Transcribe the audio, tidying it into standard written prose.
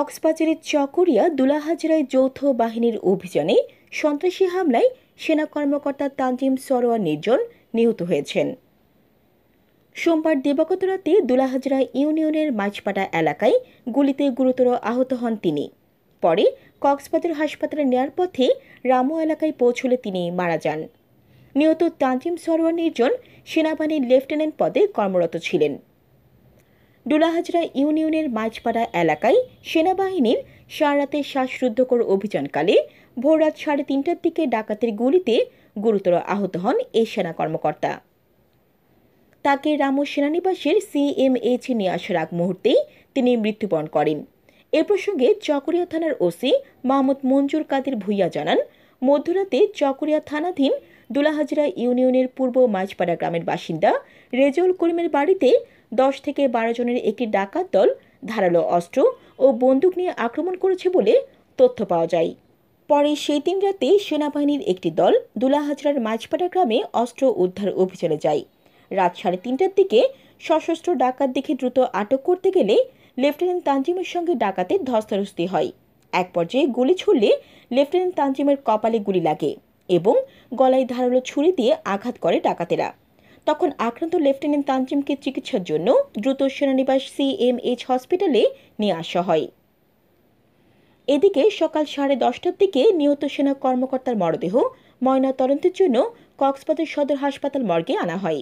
কক্সবাজারের চকরিয়া দুলাহাজরায় যৌথ বাহিনীর অভিযানে সন্ত্রাসী হামলায় সেনা কর্মকর্তা তানজিম সরোয়ার নির্জন নিহত হয়েছেন। সোমবার দিবাগত রাতে দুলাহাজরা ইউনিয়নের মাঝপাড়া এলাকায় গুলিতে গুরুতর আহত হন তিনি। পরে কক্সবাজার হাসপাতালে নেয়ার পথে রামু এলাকায় পৌঁছলে তিনি মারা যান। নিহত তানজিম সরোয়ার নির্জন সেনাবাহিনীর লেফটেন্যান্ট পদে কর্মরত ছিলেন। দুলাহাজরা ইউনিয়নের মাঝপাড়া এলাকায় সেনাবাহিনীর সারারাতে শ্বাসরুদ্ধকর অভিযানকালে ভোররাত 3:30টার দিকে ডাকাতের গুলিতে গুরুতর আহত হন এই সেনা কর্মকর্তা। তাকে রামু সেনানিবাসের CMH নিয়ে আসার আগ মুহূর্তেই তিনি মৃত্যুবরণ করেন। এ প্রসঙ্গে চকরিয়া থানার ওসি মোহাম্মদ মঞ্জুর কাদের ভূঁইয়া জানান, মধ্যরাতে চকরিয়া থানাধীন দুলাহাজরা ইউনিয়নের পূর্ব মাঝপাড়া গ্রামের বাসিন্দা রেজাউল করিমের বাড়িতে 10 থেকে 12 জনের একটি ডাকাত দল ধারালো অস্ত্র ও বন্দুক নিয়ে আক্রমণ করেছে বলে তথ্য পাওয়া যায়। পরে সেই দিন রাতে সেনাবাহিনীর একটি দল দুলাহাজরার মাঝপাড়া গ্রামে অস্ত্র উদ্ধার অভিযানে যায়। রাত 3:30টার দিকে সশস্ত্র ডাকাত দেখে দ্রুত আটক করতে গেলে লেফটেন্যান্ট তানজিমের সঙ্গে ডাকাতের ধস্তাধস্তি হয়। এক পর্যায়ে গুলি ছুড়লে লেফটেন্যান্ট তানজিমের কপালে গুলি লাগে এবং গলায় ধারালো ছুরি দিয়ে আঘাত করে ডাকাতেরা। তখন আক্রান্ত লেফটেন্যান্ট তানজিমকে চিকিৎসার জন্য দ্রুত সেনানিবাস CMH হসপিটালে নিয়ে আসা হয়। এদিকে সকাল 10:30টার দিকে নিহত সেনা কর্মকর্তার মরদেহ ময়নাতদন্তের জন্য কক্সবাজার সদর হাসপাতাল মর্গে আনা হয়।